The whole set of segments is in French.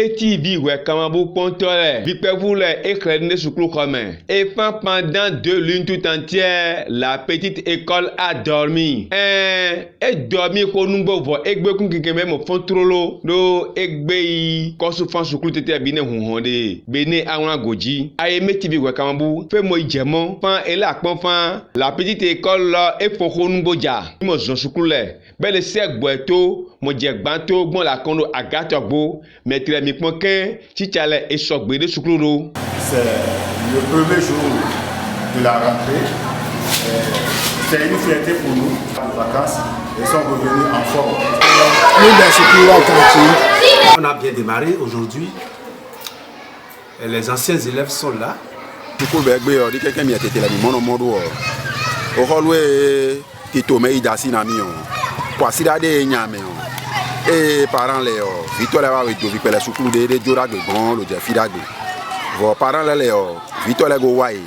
métier bi ouais comment vous pontole bi vous le éclairé de sous comme et pendant 2 lunes tout entière la petite école a dormi et dormi ko numbo vo egbe kun kike même fon trolo do egbe ko su fon sous tete bi ne hunhonde be ne awon goji aye métier bi ouais comment vous fait mo ijemo fan et la pon fan la petite école là e foko numbo ja mo zon sous le bele sek boeto mo je gbanto gbon la kondo agatogbo metre mi ponke chichale et sogbe de sukluro. C'est le premier jour de la rentrée. C'est une fierté pour nous. Les vacances, ils sont revenus en forme. On a bien démarré aujourd'hui. Les anciens élèves sont là. Et parents les Victor va redovi pela sukulu de jora de bon le jafida de vos parents les Victor les go wai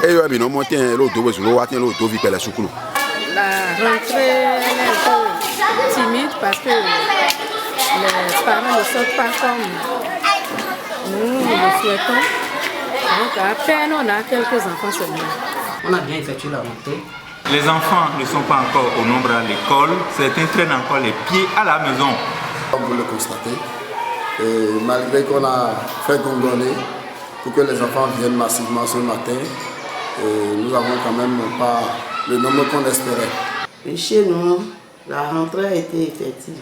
et yo bi no monter lo do bezo lo watin lo do vi pela sukulu. La rentrée est un peu timide parce que les parents ne sortent pas comme nous le souhaitons. Donc à peine on a quelques enfants seulement. On a bien effectué la rentrée. Les enfants ne sont pas encore au nombre à l'école, certains traînent encore les pieds à la maison. Comme vous le constatez, et malgré qu'on a fait gondonner pour que les enfants viennent massivement ce matin, nous n'avons quand même pas le nombre qu'on espérait. Et chez nous, la rentrée a été effective.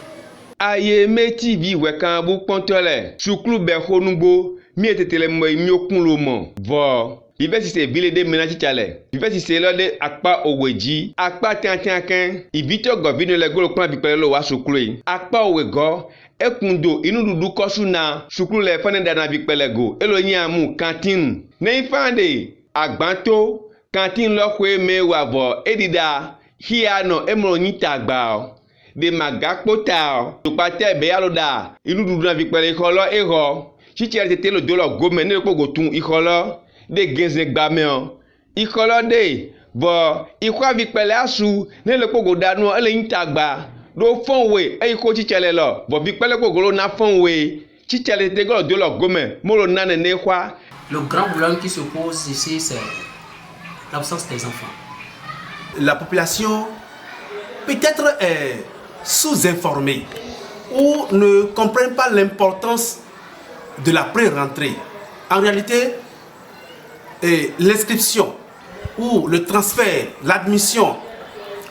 Aye meti bi wekan bu pontole suklu be honugbo mi etetele mo mi okun lo mo vo Vive si c'est ville de ménage chale. Vive si c'est là de akpa oweji, akpa tiantianken. Ivito govino le golo plan bipele lo wa sukulu. Akpa owego ekundo inu dudu kosu na sukulu le fane dana bipele go. Elo nyamu cantine. Ne ifande agbanto cantine lo kwe me wavo edida hiano emro nyita gba. De magakpo ta to pate be yaloda inu dudu na bipele kolo eho. Chichi tete lo dolo gome ne ko gotun ikolo. De genze gbameo ikolode bo ikwa bipele asu ne le pogo danu ele ntagba do fonwe e ko chichele lo bo bipele pogo lo na fonwe chichele te go do lo gome mo lo na ne kwa. Le grand problème qui se pose ici, c'est l'absence des enfants. La population peut-être est sous-informée ou ne comprend pas l'importance de la pré-rentrée. En réalité, l'inscription ou le transfert, l'admission,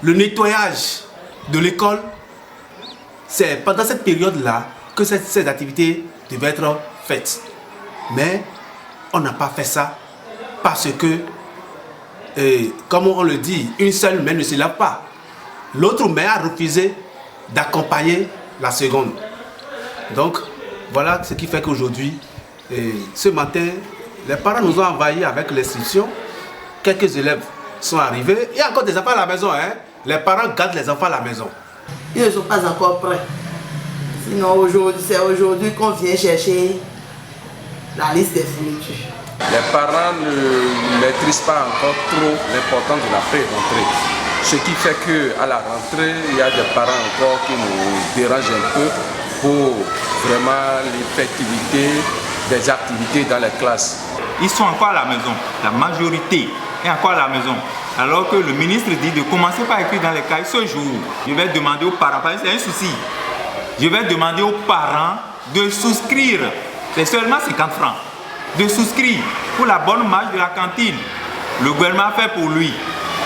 le nettoyage de l'école, c'est pendant cette période-là que ces activités devaient être faites. Mais on n'a pas fait ça parce que, comme on le dit, une seule main ne se lave pas. L'autre main a refusé d'accompagner la seconde. Donc, voilà ce qui fait qu'aujourd'hui, ce matin, les parents nous ont envahis avec l'instruction. Quelques élèves sont arrivés. Il y a encore des enfants à la maison. Les parents gardent les enfants à la maison. Ils ne sont pas encore prêts. Sinon, c'est aujourd'hui qu'on vient chercher la liste des fournitures. Les parents ne maîtrisent pas encore trop l'importance de la pré-rentrée. Ce qui fait qu'à la rentrée, il y a des parents encore qui nous dérangent un peu pour vraiment l'effectivité des activités dans les classes. Ils sont encore à la maison, la majorité est encore à la maison. Alors que le ministre dit de commencer par écrire dans les cahiers ce jour. Je vais demander aux parents, parce que c'est un souci. Je vais demander aux parents de souscrire, c'est seulement 50 francs, de souscrire pour la bonne marche de la cantine. Le gouvernement fait pour lui.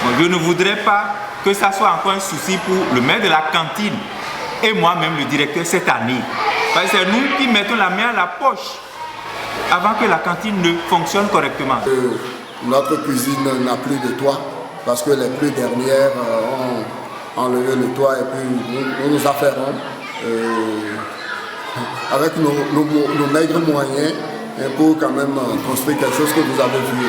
Bon, je ne voudrais pas que ça soit encore un souci pour le maire de la cantine et moi-même le directeur cette année. Parce que c'est nous qui mettons la main à la poche avant que la cantine ne fonctionne correctement. Notre cuisine n'a plus de toit parce que les pluies dernières ont enlevé le toit et puis nous nous affairons avec nos maigres moyens pour quand même construire quelque chose que vous avez vu.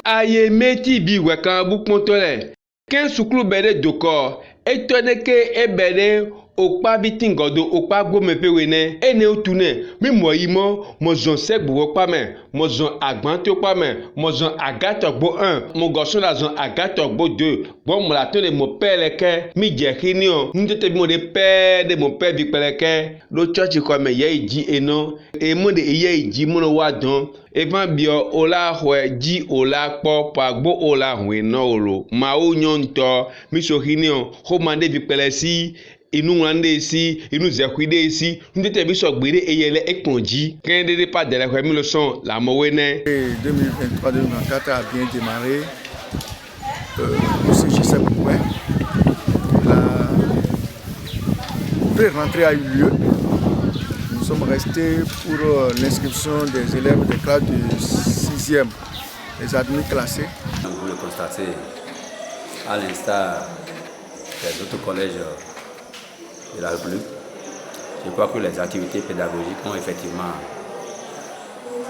Aye meti bi wekan bu pontole. Ken sukulu bede doko etone ke ebede okpa bitin godo okpa gbome pewe ne ene otune mi moyimo mozon segbu okpa me mozon agbanto okpa me mozon agato gbo 1 mo goson la zon agato gbo 2 gbo mo la to le mo peleke mi je kini o ntete bi mo de pe de mo pe bi peleke lo church ko me ye iji eno e mo de ye iji mo no wa don evan bio ola hwe ji ola po pa gbo ola hwe no olo ma o nyonto mi so kini o ho ma de bi pelesi inu wande si inu zekwide si ndete bi so gbere eyele eponji kende de pas de la mi le son la mowene 2023-2024 a bien démarré aussi je sais pourquoi la pré-rentrée a eu lieu. Nous sommes restés pour l'inscription des élèves des classes de 6e, les admis classés. Vous le constatez, à l'instar des autres collèges de la République, je crois que les activités pédagogiques ont effectivement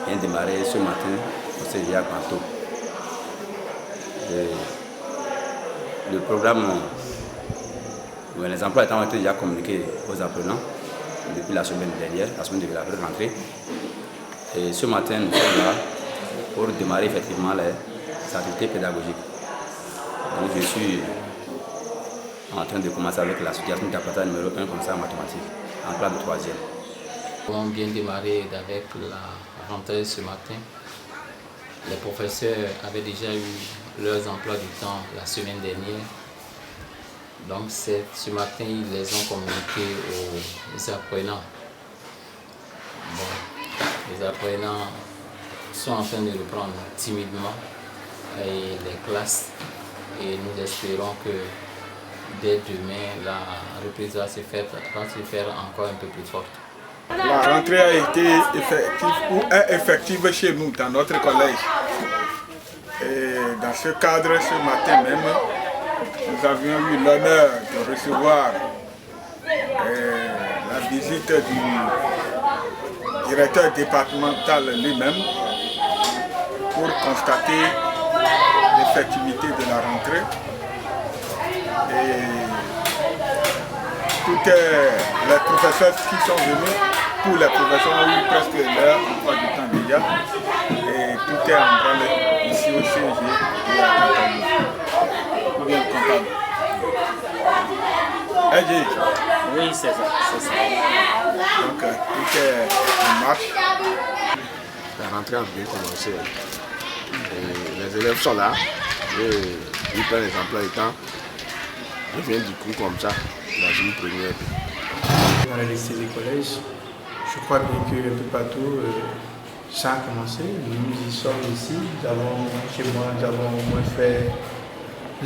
bien démarré ce matin au CGA Gwanto. Le programme, les emplois étant été déjà communiqués aux apprenants depuis la semaine dernière, la semaine de la rentrée. Et ce matin, nous sommes là pour démarrer effectivement les activités pédagogiques. Donc je suis en train de commencer avec la situation d'apprentissage numéro 1 comme ça en mathématiques, en classe de 3e. Nous avons bien démarré avec la rentrée ce matin. Les professeurs avaient déjà eu leurs emplois du temps la semaine dernière. Donc ce matin, ils les ont communiqués aux apprenants. Bon, les apprenants sont en train de reprendre timidement les classes et nous espérons que dès demain, la reprise va se faire encore un peu plus forte. La rentrée a été effective ou est effective chez nous, dans notre collège. Et dans ce cadre, ce matin même, nous avions eu l'honneur de recevoir la visite du directeur départemental lui-même pour constater l'effectivité de la rentrée. Et tous les professeurs qui sont venus, tous les professeurs ont eu presque leur emploi du temps déjà. Et tout est en branle ici au CG et à Montagny. Ou bien le comptable. Oui, c'est ça. Donc tout est en marche. La rentrée a bien commencé. Et les élèves sont là. Et ils prennent les emplois du temps. Ils viennent du coup comme ça, dans une première. Dans les lycées et collèges, je crois bien que un peu partout, ça a commencé. Nous y sommes ici. Chez moi, nous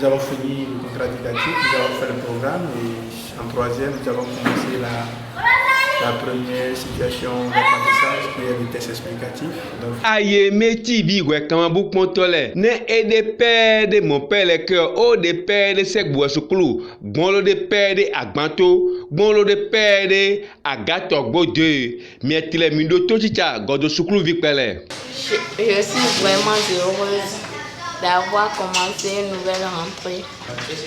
avons fini le contrat didactique, nous avons fait le programme et en 3e, nous avons commencé la première situation d'apprentissage qui est le test explicatif. Aye meti bi we kan bu pontole ne e de père de mon père le cœur o de père de segbo sukulu bon lo de père de agbanto bon lo de père de agato gbo 2 mietile mi do to chicha godo sukulu vi pele. Je suis vraiment heureuse d'avoir commencé une nouvelle rentrée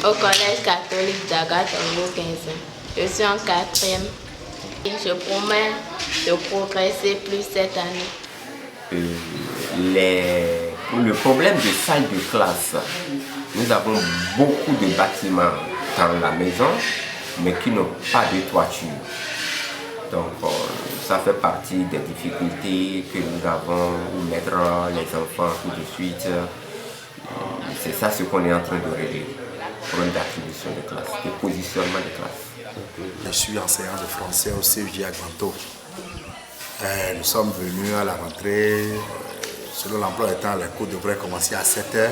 au collège catholique d'Agathe au 15. Je suis en 4e. Et je promets de progresser plus cette année. Le problème de salle de classe, nous avons beaucoup de bâtiments dans la maison, mais qui n'ont pas de toiture. Donc ça fait partie des difficultés que nous avons où mettre les enfants tout de suite. C'est ça ce qu'on est en train de régler. Problème d'attribution de classe, de positionnement de classe. Je suis enseignant de français au CEJ à Gwanto. Nous sommes venus à la rentrée. Selon l'emploi du temps, les cours devraient commencer à 7h.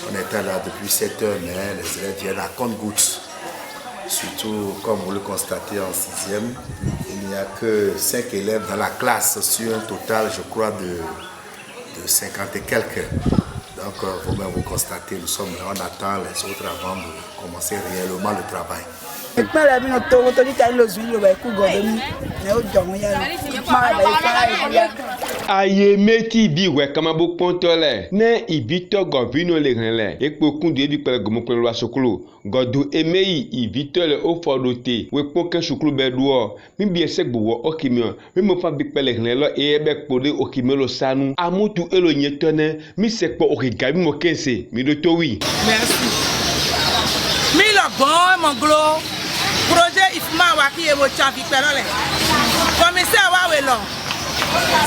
On était là depuis 7h, mais les élèves viennent à compte-gouttes. Surtout, comme vous le constatez en 6e, il n'y a que 5 élèves dans la classe sur un total, je crois, de 50 et quelques. Donc, vous-même vous constatez, nous sommes là, on attend les autres avant de commencer réellement le travail. Je Ayeme TV wɛ kamabo pɔntɔ lɛ ne ibitɔ gɔvino le hɛn lɛ ekpo kundu ebi kpɛlɛ gɔmɔkpɛlɛ wa sukulu gɔdu emeyi ibitɔ le ofɔ do te wekpɔ ke sukulu bɛ duɔ mi bi ese gbowɔ ɔkimiɔ mi mo fa bi kpɛlɛ hɛn lɔ eye bɛ kpo de okime lo sanu amutu elo nyetɔ ne mi se kpɔ okiga mi mo kense mi do to wi. Merci. Mi lɔ gbɔn mɔglo projet ifuma wa ki emo tsan fi kpɛlɛ lɛ commissaire wa we lɔ.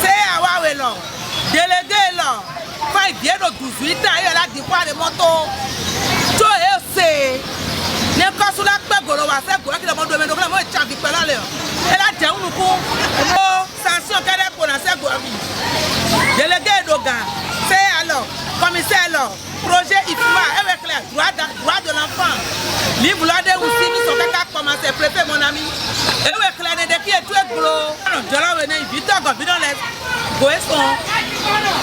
C'est à Wawelo, délégué là, pas bien de 18 ans, il a dit quoi les motos. Tu es ne pas sous la paix, golo va faire quoi qu'il a mon domaine, donc moi je suis pas là. Elle a dit un coup, sanction qu'elle a pour la Ségovi. Délégué d'Ogan, c'est alors, commissaire là, projet IFMA, avec les droits de l'enfant. Livre là de aussi, nous sommes qu'à commencer, préfet mon ami. Et où est que l'année de qui est tout gros? Je l'ai venu, vite, quand vite on laisse. Goesson,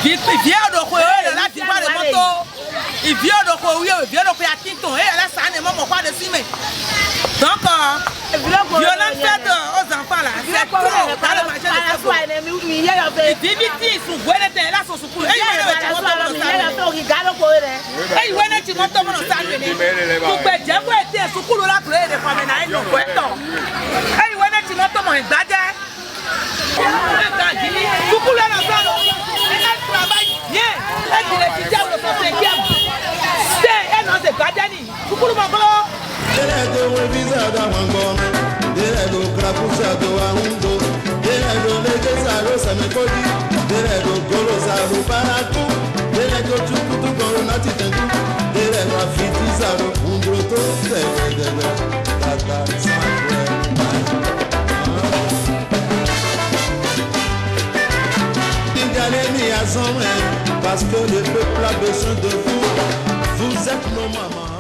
il vient de quoi? Là, tu vois les motos. Il vient de quoi? Il vient de quoi? Et là, ça n'est pas quoi de cimer. Donc, violence faite aux enfants là, c'est trop. Dans le marché de Sabo. Il vit vite, ils sont là, sont sous couleur. Et il vient de monter mon salon. Et il vient de monter mon salon. Tout peut dire que tu es sous couleur là, tu es de quoi maintenant. Et il vient de monter mon gadget. Beaucoup là dans elle travaille bien. Elle dit les étudiants de son 5e. C'est elle dans ses gardens. Beaucoup de mangolo. Parce que le peuple a besoin de vous, vous êtes nos mamans.